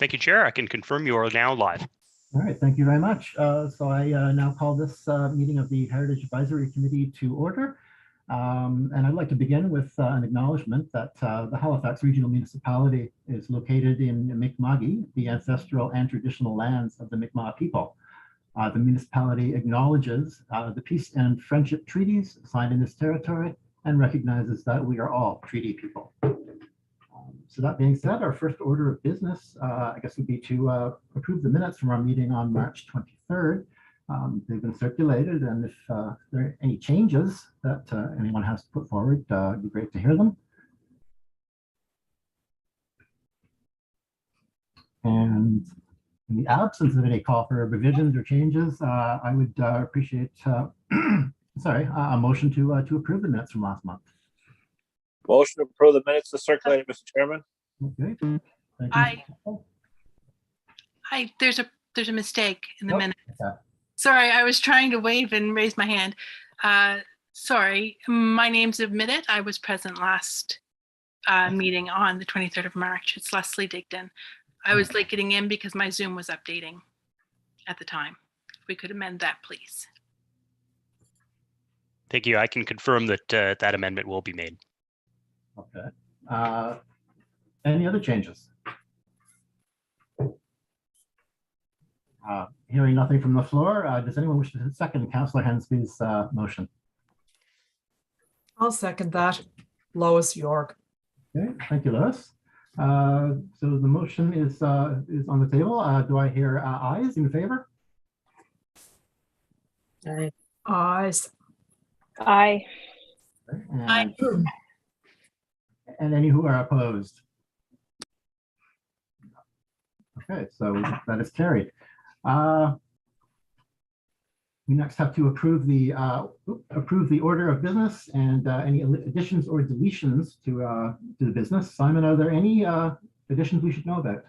Thank you, Chair. I can confirm you are now live. All right, thank you very much. So I now call this meeting of the Heritage Advisory Committee to order. And I'd like to begin with an acknowledgement that the Halifax Regional Municipality is located in Mi'kma'ki, the ancestral and traditional lands of the Mi'kmaq people. The municipality acknowledges the peace and friendship treaties signed in this territory and recognizes that we are all treaty people. So that being said, our first order of business, I guess, would be to approve the minutes from our meeting on March 23rd. They've been circulated, and if there are any changes that anyone has to put forward, it'd be great to hear them. And in the absence of any call for revisions or changes, I would appreciate a motion to approve the minutes from last month. Motion to approve the minutes to circulate, Mr. Chairman. Okay. Thank you. There's a mistake in the minutes. Okay. Sorry, I was trying to wave and raise my hand. Sorry, my name's omitted. I was present last meeting on the 23rd of March. It's Leslie Digdon. I was late getting in because my Zoom was updating at the time. If we could amend that, please. Thank you. I can confirm that that amendment will be made. Okay. Any other changes? Hearing nothing from the floor, does anyone wish to second Councillor Hensby's motion? I'll second that. Lois York. Okay, thank you, Lois. So the motion is on the table. Do I hear ayes in favor? Aye. Ayes. Aye. And, and any who are opposed? Okay, so that is carried. We next have to approve the order of business and any additions or deletions to the business. Simon, are there any additions we should know about?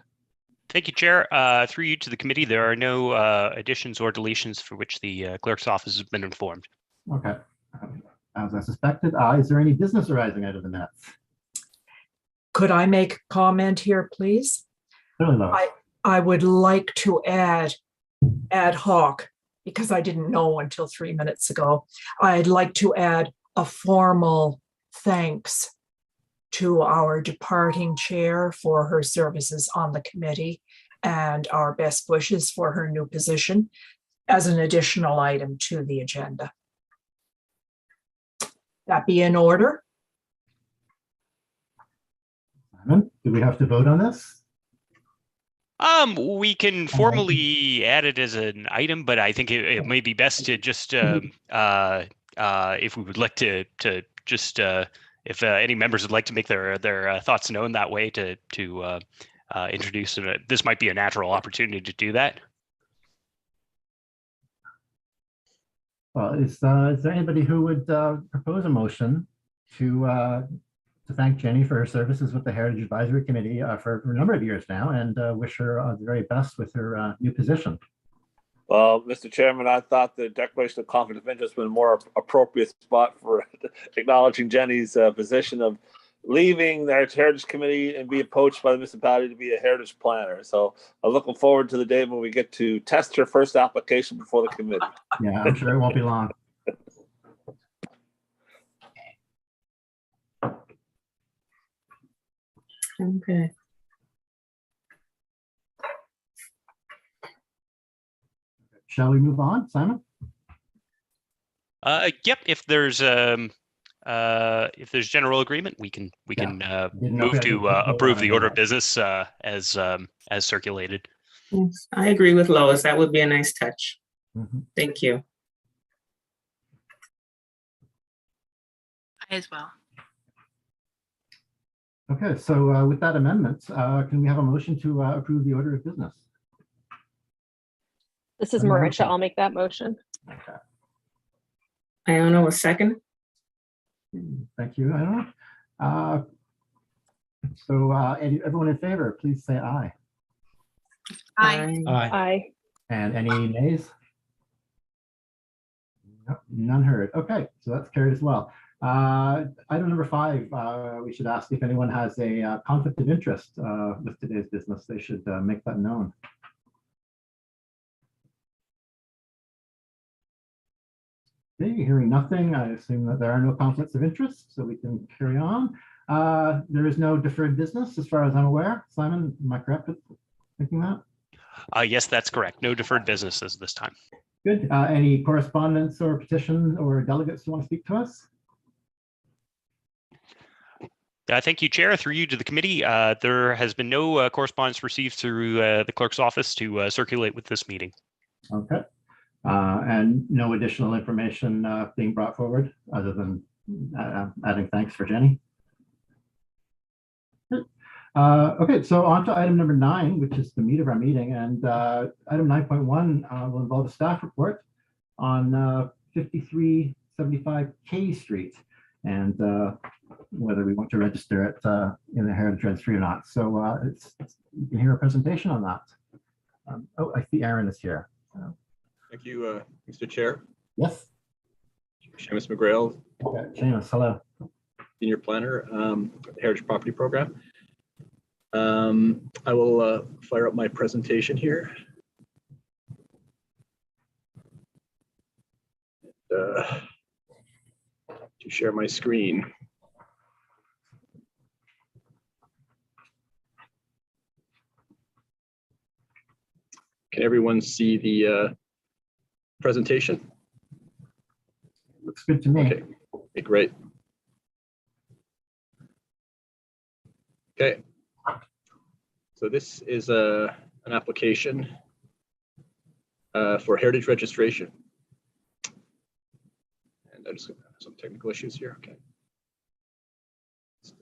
Thank you, Chair. Through you to the committee, there are no additions or deletions for which the clerk's office has been informed. Okay. As I suspected, is there any business arising out of the minutes? Could I make a comment here, please? Certainly, Lois. I would like to add ad hoc, because I didn't know until 3 minutes ago. I'd like to add a formal thanks to our departing chair for her services on the committee and our best wishes for her new position as an additional item to the agenda. That be in order? Simon, do we have to vote on this? We can formally add it as an item, but I think it may be best to just, if we would like to just, if any members would like to make their thoughts known that way, to introduce it. This might be a natural opportunity to do that. Well, is there anybody who would propose a motion to thank Jenny for her services with the Heritage Advisory Committee for a number of years now, and wish her the very best with her new position? Well, Mr. Chairman, I thought the declaration of conflict of interest was a more appropriate spot for acknowledging Jenny's position of leaving the Heritage Committee and being poached by the municipality to be a heritage planner. So I'm looking forward to the day when we get to test her first application before the committee. Yeah, I'm sure it won't be long. Okay. Shall we move on, Simon? Yep. If there's general agreement, we can move to approve the order of business as circulated. Yes, I agree with Lois. That would be a nice touch. Mm-hmm. Thank you. I as well. Okay, so with that amendment, can we have a motion to approve the order of business? This is Marisha. I'll make that motion. Okay. Iona was second. Thank you, Iona. So everyone in favor, please say aye. Aye. Aye. And any nays? None heard. Okay, so that's carried as well. Item number 5, we should ask if anyone has a conflict of interest with today's business. They should make that known. Okay, hearing nothing, I assume that there are no conflicts of interest, so we can carry on. There is no deferred business as far as I'm aware. Simon, am I correct in thinking that? Yes, that's correct. No deferred businesses this time. Good. Any correspondence or petition or delegates who want to speak to us? Thank you, Chair. Through you to the committee, there has been no correspondence received through the clerk's office to circulate with this meeting. Okay. And no additional information being brought forward other than adding thanks for Jenny. Okay, so on to item number 9, which is the meat of our meeting. And item 9.1 will involve a staff report on 5375 K Street and whether we want to register it in the Heritage Registry or not. So you can hear a presentation on that. Oh, I see Aaron is here. Thank you, Mr. Chair. Yes. Seamus McGrail, Okay, Seamus, hello. Senior Planner, Heritage Property Program. I will fire up my presentation here. To share my screen. Can everyone see the presentation? Looks good to me. Okay, okay, great. Okay, so this is an application for heritage registration. And I just have some technical issues here. Okay, just,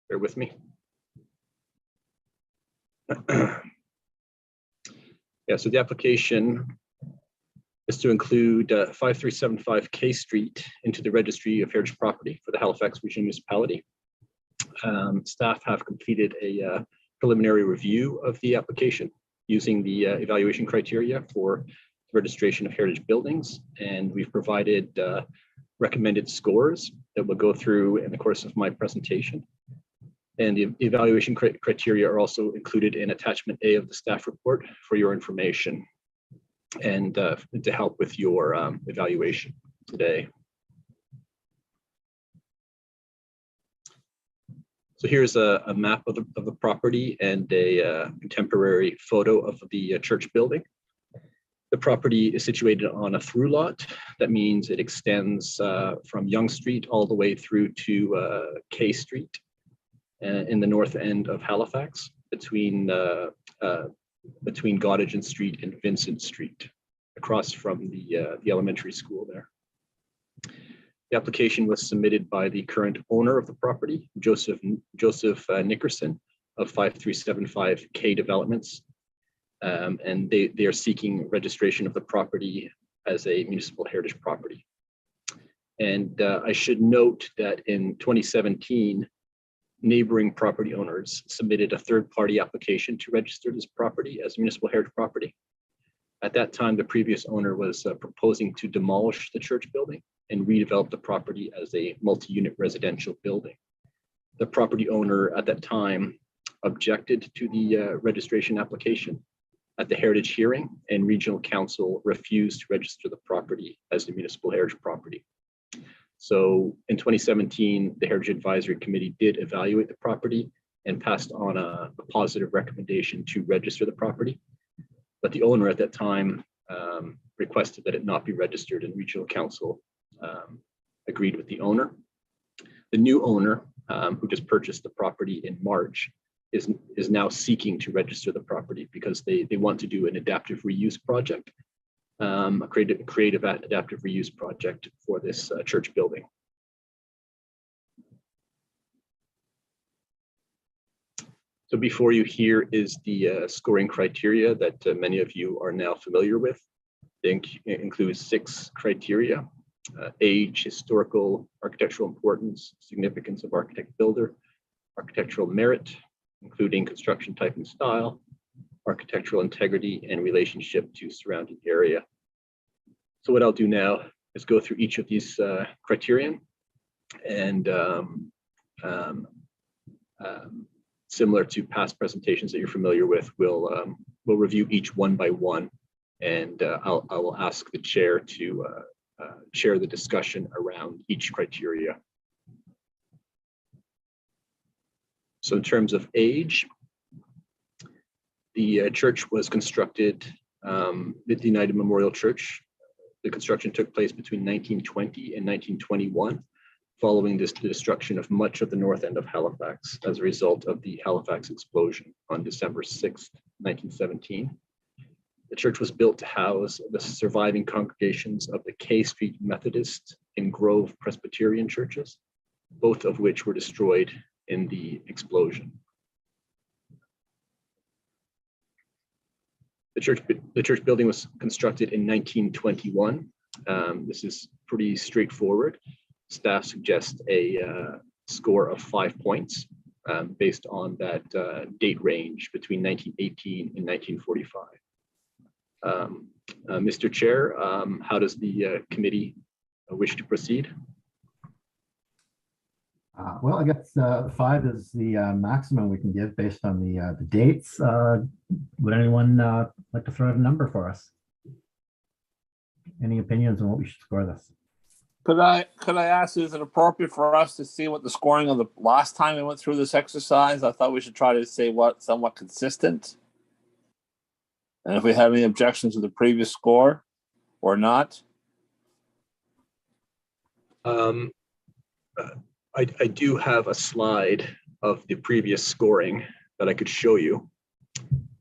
bear with me. Yeah, so the application is to include 5375 K Street into the Registry of Heritage Property for the Halifax Regional Municipality. Staff have completed a preliminary review of the application using the evaluation criteria for registration of heritage buildings, and we've provided recommended scores that we'll go through in the course of my presentation. And the evaluation criteria are also included in attachment A of the staff report for your information and to help with your evaluation today. So here's a map of the property and a contemporary photo of the church building. The property is situated on a through lot. That means it extends from Yonge Street all the way through to K Street in the north end of Halifax, between Gottingen Street and Vincent Street, across from the elementary school there. The application was submitted by the current owner of the property, Joseph Nickerson of 5375 K Developments, and they are seeking registration of the property as a municipal heritage property. And I should note that in 2017, neighboring property owners submitted a third-party application to register this property as municipal heritage property. At that time, the previous owner was proposing to demolish the church building and redevelop the property as a multi-unit residential building. The property owner at that time objected to the registration application at the heritage hearing, and regional council refused to register the property as a municipal heritage property. So in 2017, the Heritage Advisory Committee did evaluate the property and passed on a positive recommendation to register the property. But the owner at that time requested that it not be registered, and regional council agreed with the owner. The new owner, who just purchased the property in March, is now seeking to register the property because they want to do an adaptive reuse project. A creative adaptive reuse project for this church building. So before you here is the scoring criteria that many of you are now familiar with. It includes 6 criteria: age, historical, architectural importance, significance of architect builder, architectural merit, including construction type and style, architectural integrity, and relationship to surrounding area. So what I'll do now is go through each of these criterion, and similar to past presentations that you're familiar with, we'll review each one by one, and I will ask the chair to share the discussion around each criteria. So in terms of age, the church was constructed, the United Memorial Church. The construction took place between 1920 and 1921, following the destruction of much of the north end of Halifax as a result of the Halifax explosion on December 6th, 1917. The church was built to house the surviving congregations of the K Street Methodist and Grove Presbyterian churches, both of which were destroyed in the explosion. The church building was constructed in 1921. This is pretty straightforward. Staff suggests a score of 5 points based on that date range between 1918 and 1945. Mr. Chair, how does the committee wish to proceed? Well, I guess 5 is the maximum we can give based on the dates. Would anyone like to throw out a number for us? Any opinions on what we should score this? Could I ask, is it appropriate for us to see what the scoring of the last time we went through this exercise? I thought we should try to say what somewhat consistent. And if we have any objections to the previous score or not. I do have a slide of the previous scoring that I could show you.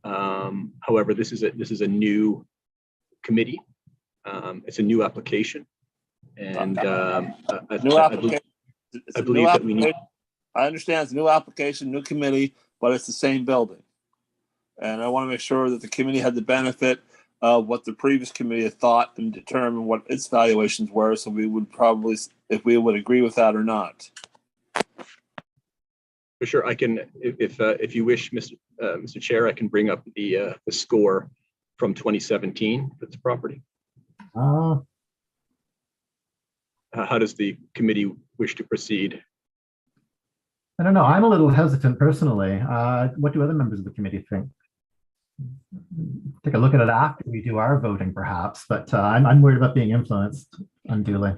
However, this is a new committee. It's a new application, and I believe that we need. I understand it's a new application, new committee, but it's the same building, and I want to make sure that the committee had the benefit of what the previous committee had thought and determine what its valuations were. So we would probably, if we would agree with that or not. For sure, I can. If you wish, Mr. Chair, I can bring up the score from 2017 for this property. How does the committee wish to proceed? I don't know. I'm a little hesitant personally. What do other members of the committee think? Take a look at it after we do our voting, perhaps. But I'm worried about being influenced unduly.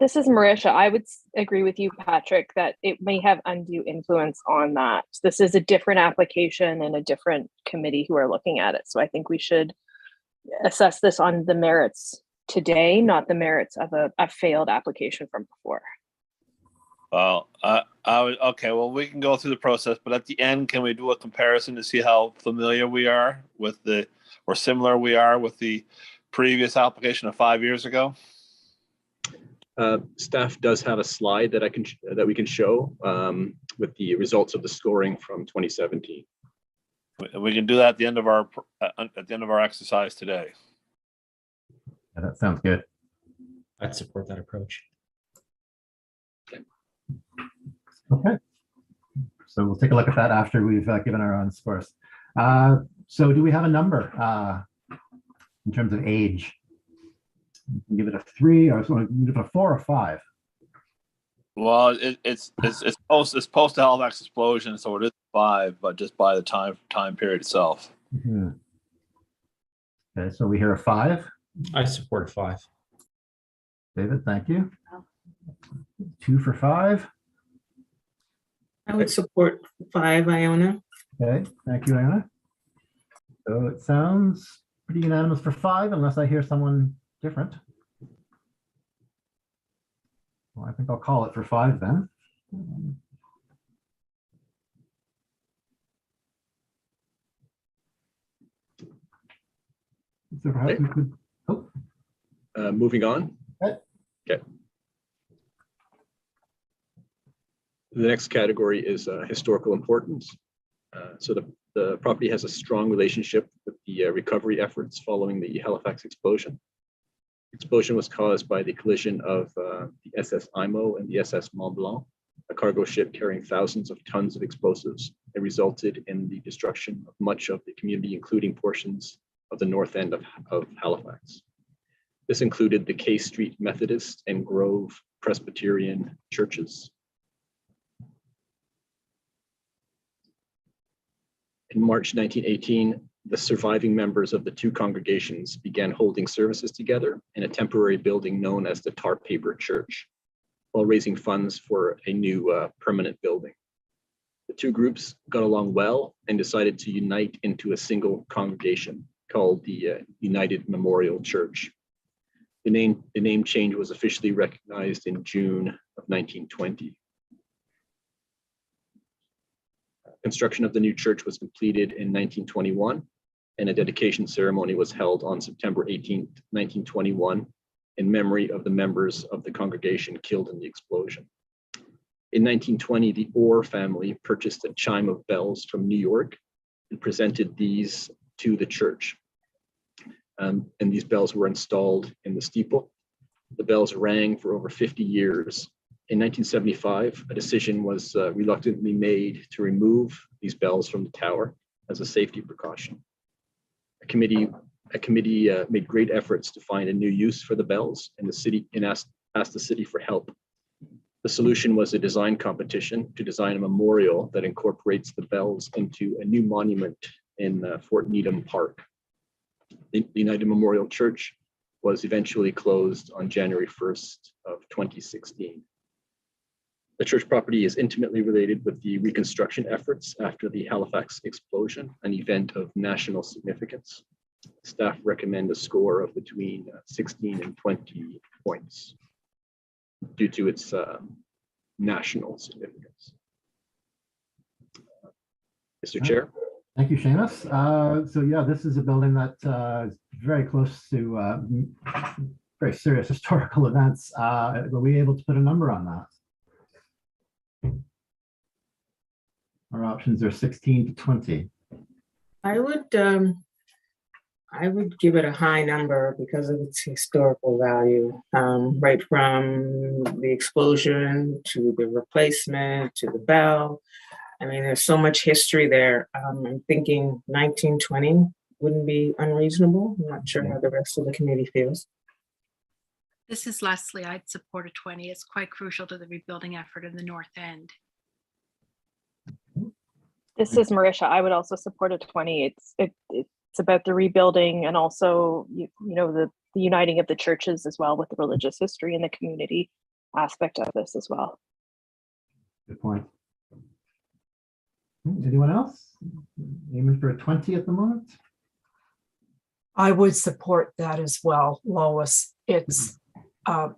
This is Marisha. I would agree with you, Patrick, that it may have undue influence on that. This is a different application and a different committee who are looking at it. So I think we should assess this on the merits today, not the merits of a failed application from before. Well, okay. Well, we can go through the process, but at the end, can we do a comparison to see how familiar we are with or similar we are with the previous application of 5 years ago? Staff does have a slide that we can show with the results of the scoring from 2017. We can do that at the end of our exercise today. Yeah, that sounds good. I'd support that approach. Okay. So we'll take a look at that after we've given our own scores. So do we have a number in terms of age? You can give it a 3, or so give it a 4 or 5. Well, it's post Halifax explosion, so it is 5, but just by the time period itself. Mm-hmm. Okay, so we hear a 5. I support 5. David, thank you. 2 for 5. I would support 5, Iona. Okay, thank you, Iona. So it sounds pretty unanimous for 5, unless I hear someone different. Well, I think I'll call it for 5 then. So perhaps we could. Oh. Moving on. Okay. The next category is historical importance. So the property has a strong relationship with the recovery efforts following the Halifax explosion. The explosion was caused by the collision of the SS Imo and the SS Mont Blanc, a cargo ship carrying thousands of tons of explosives. It resulted in the destruction of much of the community, including portions of the north end of Halifax. This included the K Street Methodist and Grove Presbyterian churches. In March 1918, the surviving members of the two congregations began holding services together in a temporary building known as the Tar Paper Church, while raising funds for a new permanent building. The two groups got along well and decided to unite into a single congregation called the United Memorial Church. The name change was officially recognized in June of 1920. Construction of the new church was completed in 1921, and a dedication ceremony was held on September 18, 1921, in memory of the members of the congregation killed in the explosion. In 1920, the Orr family purchased a chime of bells from New York and presented these to the church. And these bells were installed in the steeple. The bells rang for over 50 years. In 1975, a decision was reluctantly made to remove these bells from the tower as a safety precaution. A committee made great efforts to find a new use for the bells, and the city asked the city for help. The solution was a design competition to design a memorial that incorporates the bells into a new monument in Fort Needham Park. The United Memorial Church was eventually closed on January 1st of 2016. The church property is intimately related with the reconstruction efforts after the Halifax explosion, an event of national significance. Staff recommend a score of between 16 and 20 points due to its national significance. Mr. Chair. Thank you, Seamus. So yeah, this is a building that is very close to very serious historical events. Were we able to put a number on that? Our options are 16 to 20. I would give it a high number because of its historical value, right from the explosion to the replacement to the bell. I mean, there's so much history there. I'm thinking 1920 wouldn't be unreasonable. I'm not sure how the rest of the committee feels. This is Leslie. I'd support a 20. It's quite crucial to the rebuilding effort in the North End. This is Marisha. I would also support a 20. It's about the rebuilding and also the uniting of the churches as well with the religious history and the community aspect of this as well. Good point. Anyone else? Aiming for a 20 at the moment? I would support that as well, Lois. It's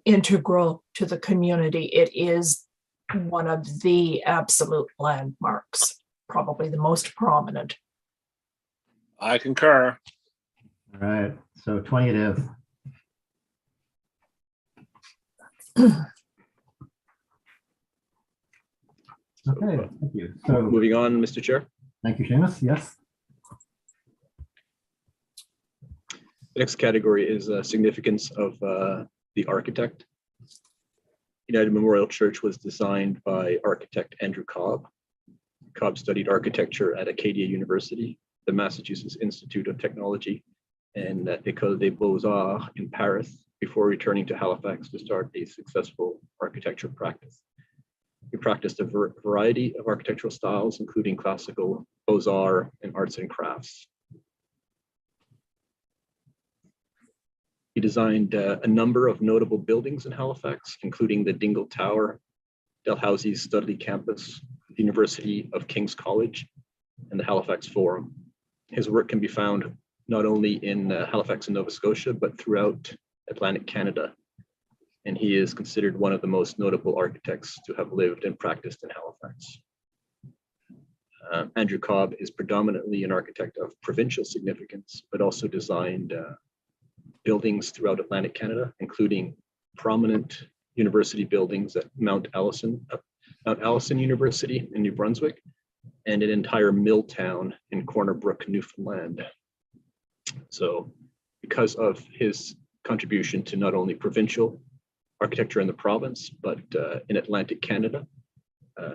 integral to the community. It is one of the absolute landmarks, probably the most prominent. I concur. All right, so 20 it is. Okay, thank you. So Moving on, Mr. Chair. thank you, Seamus. Yes. The next category is significance of the architect. United Memorial Church was designed by architect Andrew Cobb. Cobb studied architecture at Acadia University, the Massachusetts Institute of Technology, and at École des Beaux-Arts in Paris before returning to Halifax to start a successful architecture practice. He practiced a variety of architectural styles, including classical, Beaux-Arts, and arts and crafts. He designed a number of notable buildings in Halifax, including the Dingle Tower, Dalhousie Studley Campus, the University of King's College, and the Halifax Forum. His work can be found not only in Halifax and Nova Scotia, but throughout Atlantic Canada. And he is considered one of the most notable architects to have lived and practiced in Halifax. Andrew Cobb is predominantly an architect of provincial significance, but also designed buildings throughout Atlantic Canada, including prominent university buildings at Mount Allison University in New Brunswick, and an entire mill town in Corner Brook, Newfoundland. So because of his contribution to not only provincial architecture in the province, but in Atlantic Canada,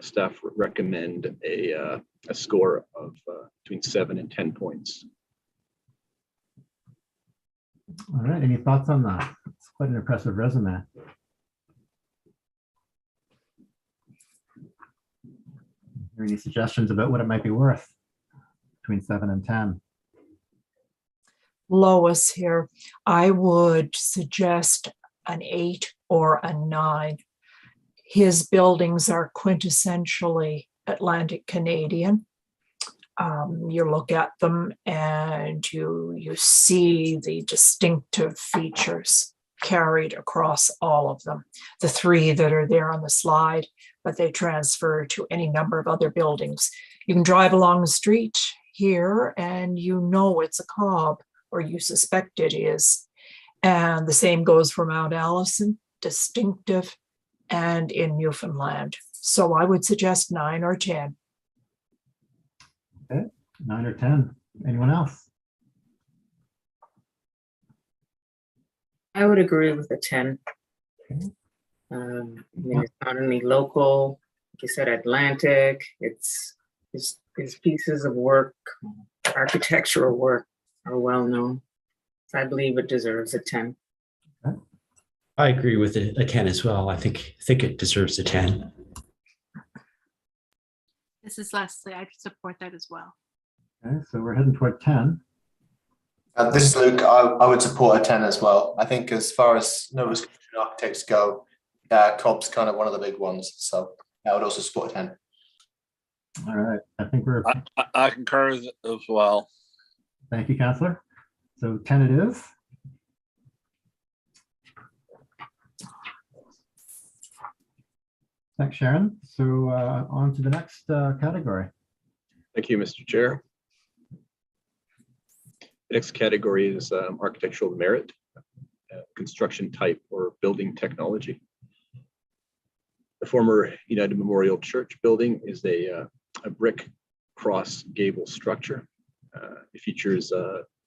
staff recommend a score of between 7 and 10 points. All right, any thoughts on that? It's quite an impressive resume. Any suggestions about what it might be worth between 7 and 10? Lois here. I would suggest an 8 or a 9. His buildings are quintessentially Atlantic Canadian. You look at them and you see the distinctive features carried across all of them. The 3 that are there on the slide, but they transfer to any number of other buildings. You can drive along the street here and you know it's a Cobb, or you suspect it is. And the same goes for Mount Allison, distinctive, and in Newfoundland. So I would suggest 9 or 10. Okay, 9 or 10. Anyone else? I would agree with the 10. Okay. I mean, it's not only local, like you said, Atlantic. It's pieces of work, architectural work, are well known. So I believe it deserves a 10. I agree with a 10 as well. I think it deserves a 10. This is Leslie. I support that as well. Okay, so we're heading toward 10. This is Luke. I would support a 10 as well. I think as far as Nova Scotian architects go, Cobb's kind of one of the big ones. So I would also support a 10. All right, I think we're. I concur as well. Thank you, Councillor. So 10 it is. Thanks, Sharon. So on to the next category. Thank you, Mr. Chair. The next category is architectural merit, construction type, or building technology. The former United Memorial Church building is a brick cross gable structure. It features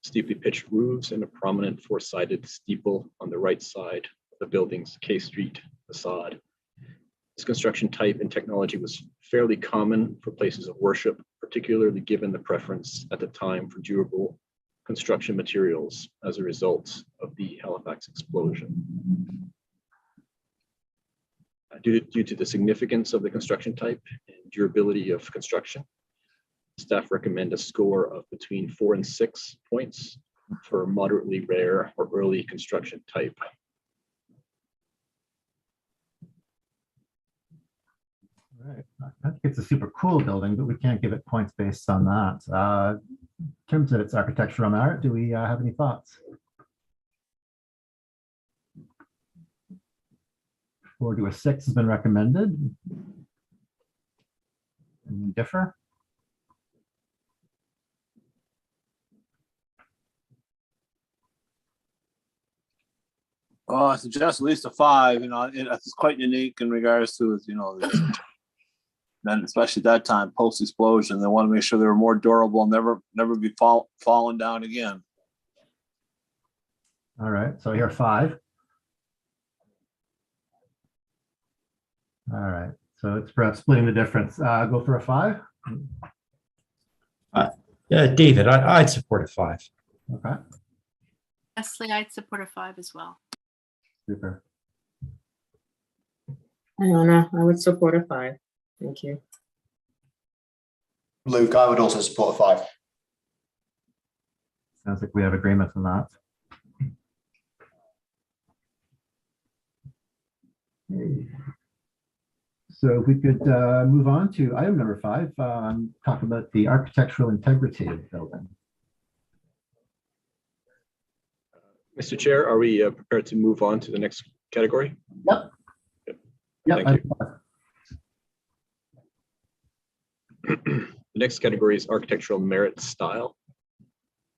steeply pitched roofs and a prominent four-sided steeple on the right side of the building's K Street facade. This construction type and technology was fairly common for places of worship, particularly given the preference at the time for durable construction materials as a result of the Halifax explosion. Due to the significance of the construction type and durability of construction, staff recommend a score of between 4 and 6 points for moderately rare or early construction type. Right. I think it's a super cool building, but we can't give it points based on that. In terms of its architectural merit, do we have any thoughts? 4 to a 6 has been recommended. And we differ? Oh, I suggest at least a 5. You know, it's quite unique in regards to, you know, then especially at that time post explosion, they want to make sure they were more durable and never be falling down again. All right, so here 5. All right, so it's perhaps splitting the difference. Go for a 5. David, I'd support a 5. Okay, Leslie, I'd support a 5 as well. super. I don't know. I would support a 5. Thank you. Luke, I would also support a 5. Sounds like we have agreement on that. Okay. So if we could move on to item number 5, talk about the architectural integrity of the building. Mr. Chair, are we prepared to move on to the next category? Yep. Yep. Thank you. The next category is architectural merit style.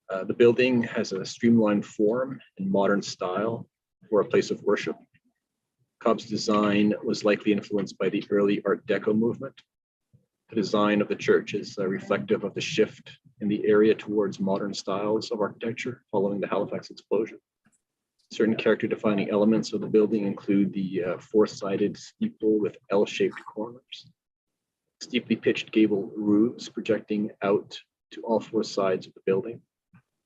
The building has a streamlined form and modern style for a place of worship. Cobb's design was likely influenced by the early Art Deco movement. The design of the church is reflective of the shift in the area towards modern styles of architecture following the Halifax explosion. Certain character-defining elements of the building include the four-sided steeple with L-shaped corners, steeply pitched gable roofs projecting out to all 4 sides of the building,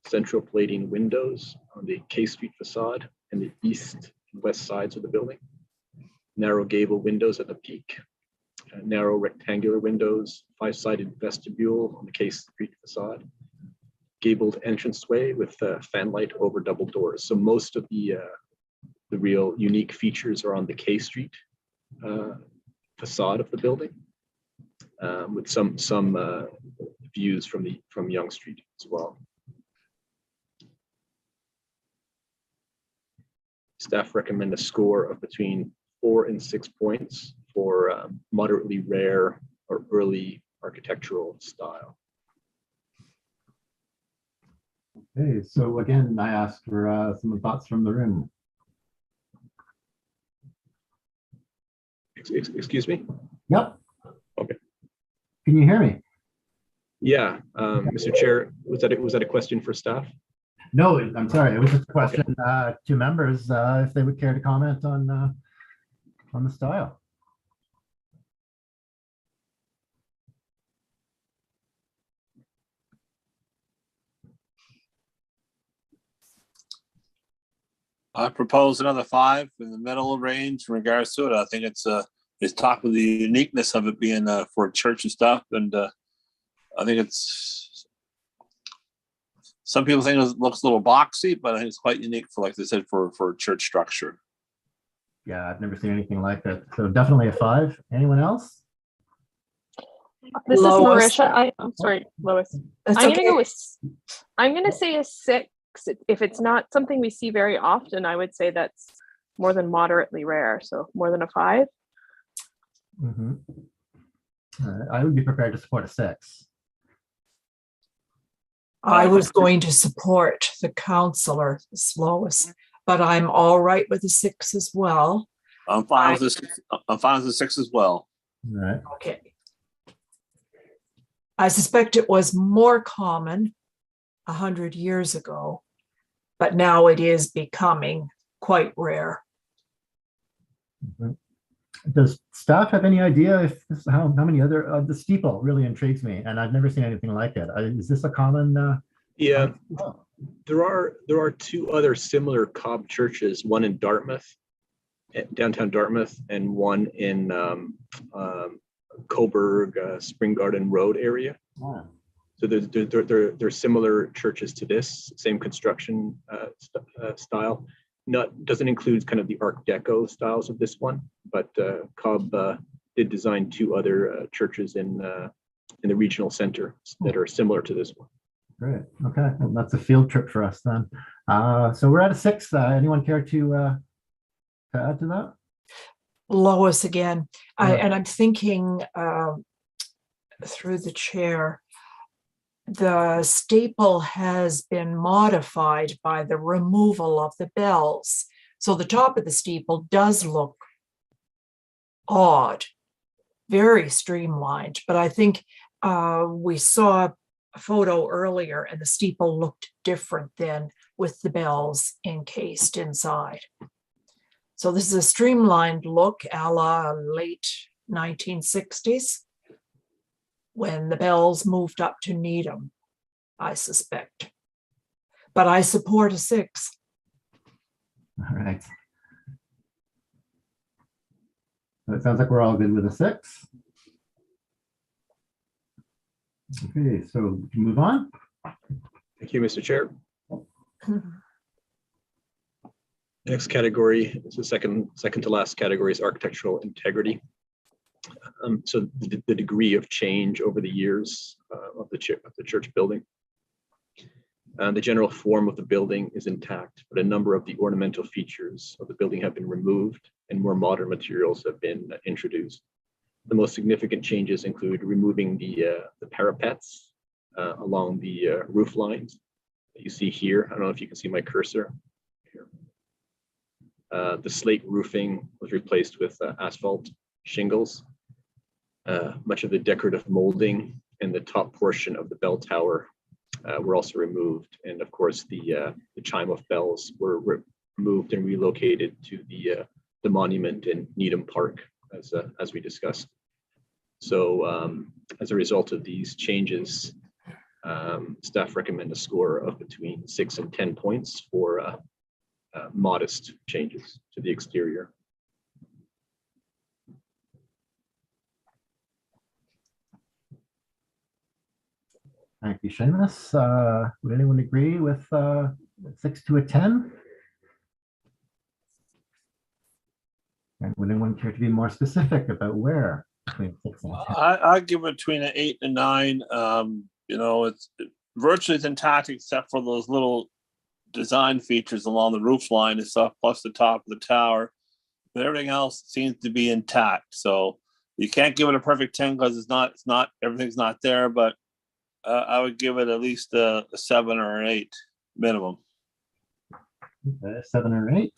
central plating windows on the K Street facade and the east and west sides of the building. Narrow gable windows at the peak, narrow rectangular windows, 5-sided vestibule on the K Street facade, gabled entranceway with fanlight over double doors. So most of the real unique features are on the K Street facade of the building, with some views from Yonge Street as well. Staff recommend a score of between 4 and 6 points for moderately rare or early architectural style. Okay, so again, I asked for some thoughts from the room. Excuse me? Yep. Okay. Can you hear me? Yeah, Mr. Chair, was that a question for staff? No, I'm sorry. It was just a question to members if they would care to comment on the style. I propose another 5 in the middle range in regards to it. I think it's talk with the uniqueness of it being for church and stuff, and I think it's, some people think it looks a little boxy, but I think it's quite unique for, like they said, for church structure. Yeah, I've never seen anything like that. So definitely a 5. Anyone else? This Lois. is Marisha. I'm sorry, Lois. That's I'm okay. gonna go with. I'm gonna say a 6. If it's not something we see very often, I would say that's more than moderately rare. So more than a 5. Mm-hmm. I would be prepared to support a 6. I was going to support the counselor, Lois, but I'm all right with the 6 as well. I'm fine with this. I'm fine with the 6 as well. All right. Okay. I suspect it was more common 100 years ago, but now it is becoming quite rare. Mm-hmm. Does staff have any idea if how many other the steeple really intrigues me, and I've never seen anything like it. Is this a common? Yeah, Oh. there are 2 other similar Cobb churches, one in Dartmouth, downtown Dartmouth, and one in Coburg, Spring Garden Road area. Oh. So they're similar churches to this, same construction style. Doesn't include kind of the Art Deco styles of this one, but Cobb did design 2 other churches in the regional center that are similar to this one. Great. Okay, well, that's a field trip for us then. So we're at a 6. Anyone care to add to that? Lois again. Yeah. And I'm thinking through the chair, the staple has been modified by the removal of the bells. So the top of the steeple does look odd, very streamlined, but I think we saw a photo earlier and the steeple looked different then with the bells encased inside. So this is a streamlined look a la late 1960s when the bells moved up to Needham, I suspect. But I support a 6. All right. So it sounds like we're all good with a 6. Okay, so we can move on. Thank you, Mr. Chair. Next category is the second to last category is architectural integrity. So the degree of change over the years of the church building. The general form of the building is intact, but a number of the ornamental features of the building have been removed and more modern materials have been introduced. The most significant changes include removing the parapets along the roof lines that you see here. I don't know if you can see my cursor here. The slate roofing was replaced with asphalt shingles. Much of the decorative molding and the top portion of the bell tower were also removed. And of course, the chime of bells were removed and relocated to the monument in Needham Park, as we discussed. So as a result of these changes, Staff recommend a score of between 6 and 10 points for modest changes to the exterior. Thank you, Seamus. Would anyone agree with 6 to a 10? And would anyone care to be more specific about where between 6 and 10? I give it between an 8 and 9. You know, it's virtually intact except for those little design features along the roof line and stuff, plus the top of the tower. But everything else seems to be intact. So you can't give it a perfect 10 because it's not everything's not there. But I would give it at least a 7 or an 8 minimum. Okay, 7 or 8.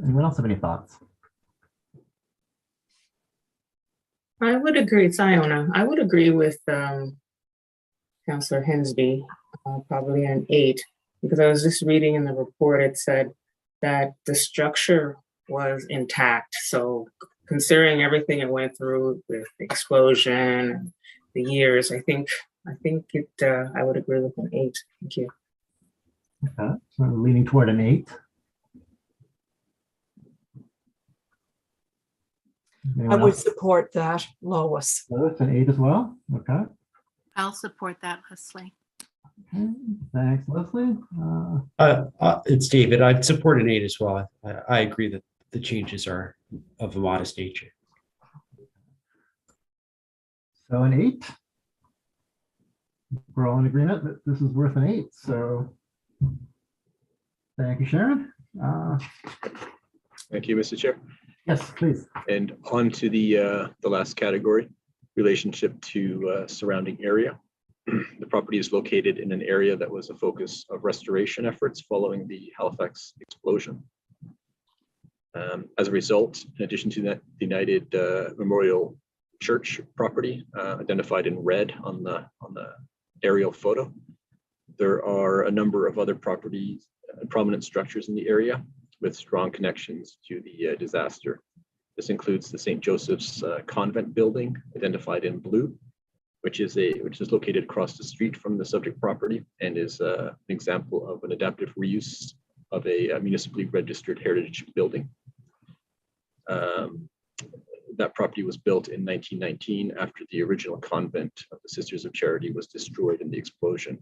Anyone else have any thoughts? I would agree, it's Iona. I would agree with Councillor Hensby, probably an 8, because I was just reading in the report, it said that the structure was intact. So considering everything it went through with the explosion, the years, I think it. I would agree with an 8. Thank you. Okay, so we're leaning toward an 8. I would support that, Lois. Lois, an 8 as well. Okay. I'll support that, Leslie. Okay. Thanks, Leslie. It's David. I'd support an 8 as well. I agree that the changes are of a modest nature. So an 8. We're all in agreement that this is worth an 8. So thank you, Sharon. Thank you, Mr. Chair. Yes, please. And on to the last category, relationship to surrounding area. The property is located in an area that was a focus of restoration efforts following the Halifax explosion. As a result, in addition to that, the United Memorial Church property identified in red on the aerial photo, there are a number of other properties, prominent structures in the area with strong connections to the disaster. This includes the St. Joseph's Convent building, identified in blue, which is located across the street from the subject property and is an example of an adaptive reuse of a municipally registered heritage building. That property was built in 1919 after the original convent of the Sisters of Charity was destroyed in the explosion.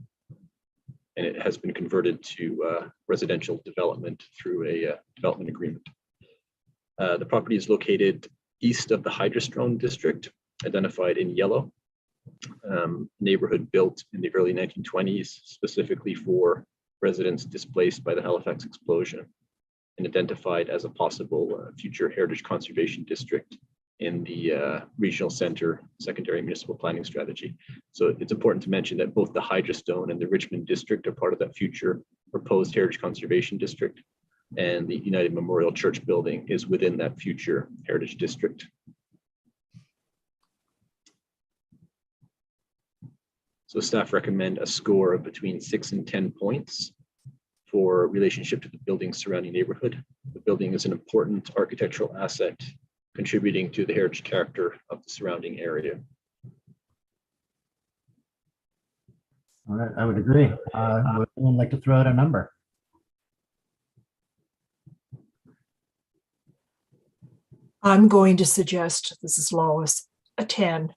And it has been converted to residential development through a development agreement. The property is located east of the Hydrostone district, identified in yellow. Neighborhood built in the early 1920s, specifically for residents displaced by the Halifax explosion, and identified as a possible future heritage conservation district in the regional center secondary municipal planning strategy. So it's important to mention that both the Hydrostone and the Richmond district are part of that future proposed heritage conservation district, and the United Memorial Church building is within that future heritage district. So staff recommend a score of between 6 and 10 points for relationship to the building's surrounding neighborhood. The building is an important architectural asset contributing to the heritage character of the surrounding area. All right, I would agree. Would anyone like to throw out a number? I'm going to suggest, this is Lois, a 10.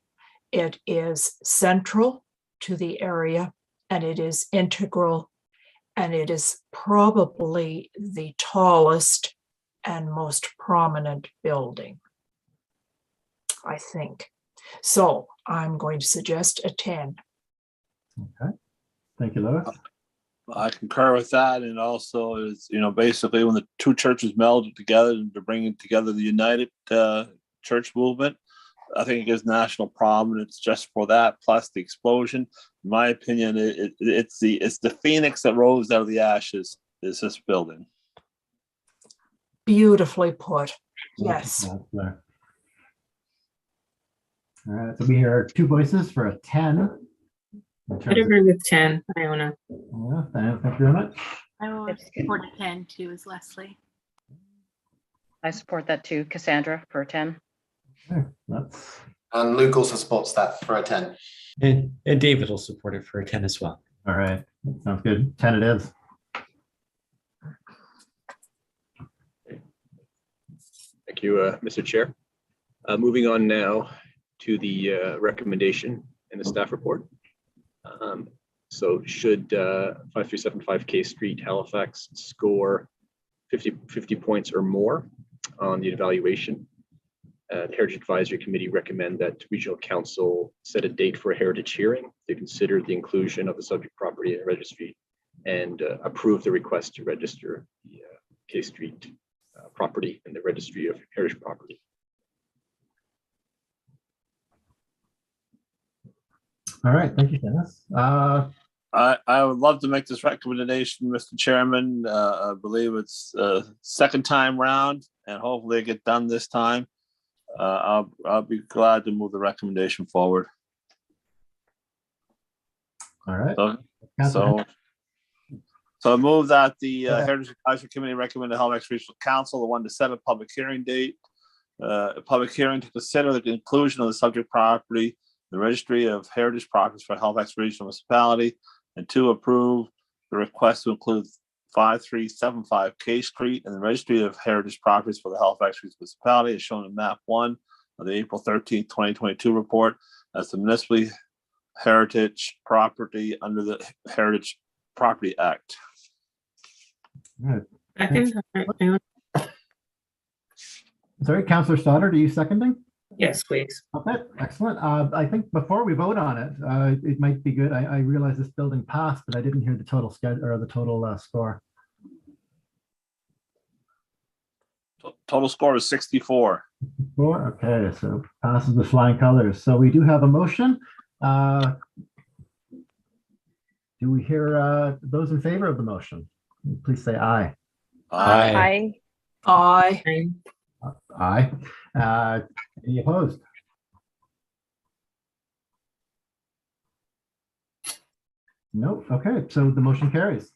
It is central to the area and it is integral and it is probably the tallest and most prominent building, I think. So I'm going to suggest a 10. Okay. Thank you, Lois. I concur with that. And also is, basically when the two churches melded together and to bring together the United Church movement, I think it gives national prominence just for that, plus the explosion. In my opinion, it's the phoenix that rose out of the ashes is this building. Beautifully put. Yes. All right, so we hear 2 voices for a 10. I'd agree with 10, Iona. Yeah, thank you very much. I will support a 10 too, as Leslie. I support that too, Cassandra, for 10. Okay, that's And Luke also supports that for a 10. And David will support it for a 10 as well. All right, sounds good. 10 it is. Thank you, Mr. Chair. Moving on now to the recommendation in the staff report. So should 5375 K Street, Halifax score 50 points or more on the evaluation, the Heritage Advisory Committee recommend that Regional Council set a date for a heritage hearing to consider the inclusion of the subject property in the registry and approve the request to register the K Street property in the registry of heritage property. All right, thank you, Dennis. I would love to make this recommendation, Mr. Chairman. I believe it's second time round, and hopefully it get done this time. I'll be glad to move the recommendation forward. All right. So I move that the Heritage Advisory Committee recommend to Halifax Regional Council the one to set a public hearing date, a public hearing to consider the inclusion of the subject property, the Registry of Heritage Properties for Halifax Regional Municipality, and 2, approve the request to include 5375 K Street and the Registry of Heritage Properties for the Halifax Regional Municipality as shown in map 1 of the April 13th, 2022 report as the municipal heritage property under the Heritage Property Act. All right. Second. Sorry, Councillor Stoddard, are you seconding? Yes, please. Okay, excellent. I think before we vote on it, it might be good. I realize this building passed, but I didn't hear the total schedule or the total score. Total score is 64. Okay, so passes with flying colors. So we do have a motion. Do we hear those in favor of the motion? Please say aye. Aye. Aye. Aye. Any opposed? No. Okay, so the motion carries.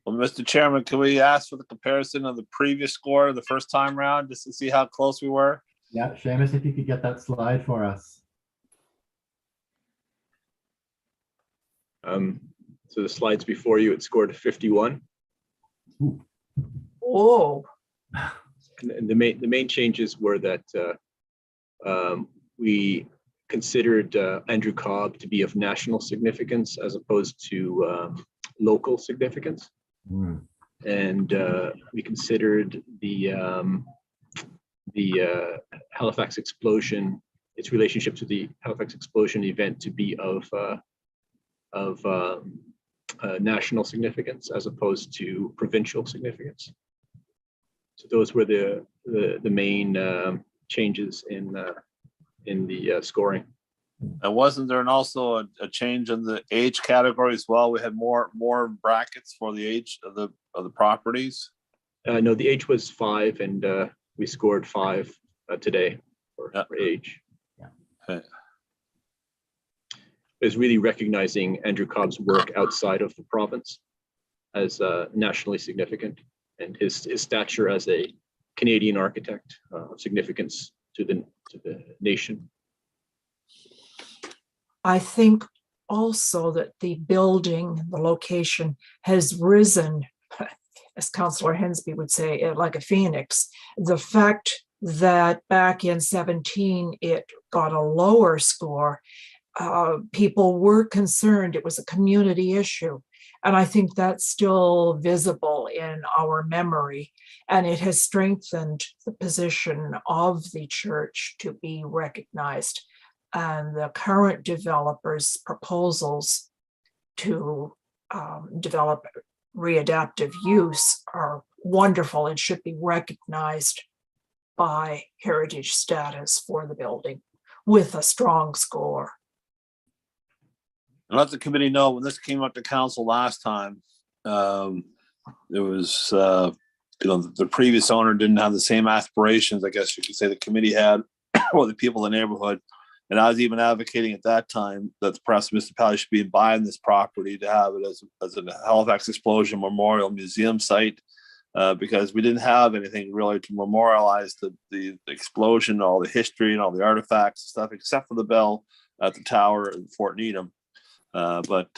Well, Mr. Chairman, can we ask for the comparison of the previous score the first time round just to see how close we were? Yeah, Seamus, if you could get that slide for us. So the slides before you, it scored 51. Ooh. Oh, And the main changes were that we considered Andrew Cobb to be of national significance as opposed to local significance. Mm. And we considered the Halifax explosion, its relationship to the Halifax explosion event to be of national significance as opposed to provincial significance. So those were the main changes in the scoring. And wasn't there also a change in the age category as well? We had more brackets for the age of the properties. No, the age was 5, and we scored 5 today for age. Yeah. Okay. It was really recognizing Andrew Cobb's work outside of the province as nationally significant, and his stature as a Canadian architect of significance to the nation. I think also that the building, the location has risen, as Councillor Hensby would say, like a phoenix. The fact that back in 17 it got a lower score, people were concerned it was a community issue. And I think that's still visible in our memory. And it has strengthened the position of the church to be recognized. And the current developers' proposals to develop readaptive use are wonderful and should be recognized by heritage status for the building with a strong score. And let the committee know when this came up to council last time, it was, the previous owner didn't have the same aspirations, I guess you could say the committee had, or the people in the neighborhood. And I was even advocating at that time that perhaps the municipality should be buying this property to have it as a Halifax Explosion Memorial Museum site. because we didn't have anything really to memorialize the explosion, all the history and all the artifacts and stuff, except for the bell at the tower in Fort Needham. But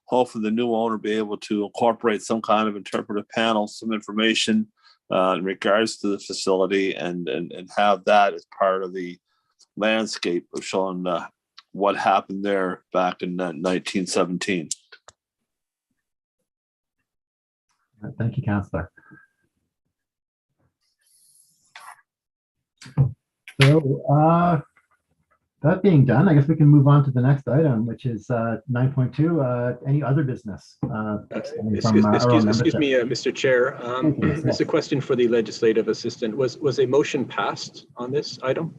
hopefully the new owner will be able to incorporate some kind of interpretive panel, some information in regards to the facility, and have that as part of the landscape of showing what happened there back in 1917. Thank you, Councillor. So that being done, I guess we can move on to the next item, which is 9.2. Any other business? Excuse me, Mr. Chair. It's a question for the legislative assistant. Was a motion passed on this item?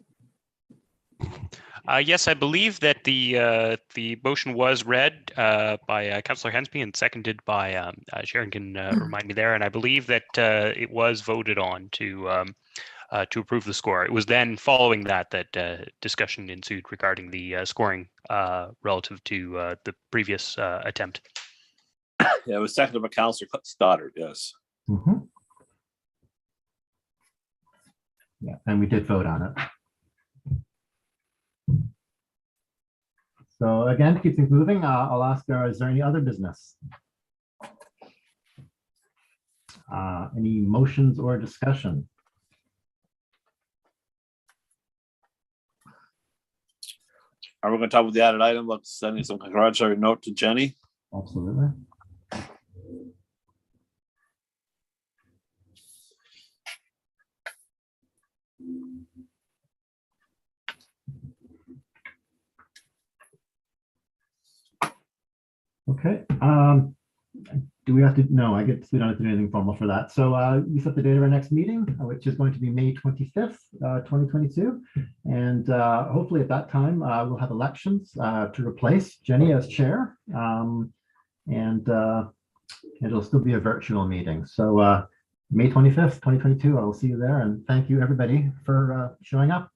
Yes, I believe that the motion was read by Councillor Hensby and seconded by Sharon can remind me there, and I believe that it was voted on to approve the score. It was then following that discussion ensued regarding the scoring relative to the previous attempt. Yeah, it was seconded by Councillor Stoddard. Yes. Mm-hmm. Yeah, and we did vote on it. So again, to keep things moving, I'll ask, is there any other business? Any motions or discussion? Are we going to talk about the added item? Let's send some congratulatory note to Jenny. Absolutely. Okay. Do we have to? No, I guess we don't have to do anything formal for that. So we set the date of our next meeting, which is going to be May 25th, 2022. And hopefully at that time, we'll have elections to replace Jenny as chair. And it'll still be a virtual meeting. So May 25th, 2022, I will see you there. And thank you, everybody, for showing up.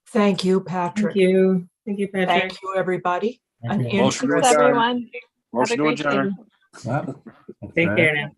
Thank you, Patrick. Thank you. Thank you, Patrick. Thank you, everybody. Thank An you. Motion to Thanks, adjourn. everyone. Have Motion a to great adjourn. day. Yeah. Take care now.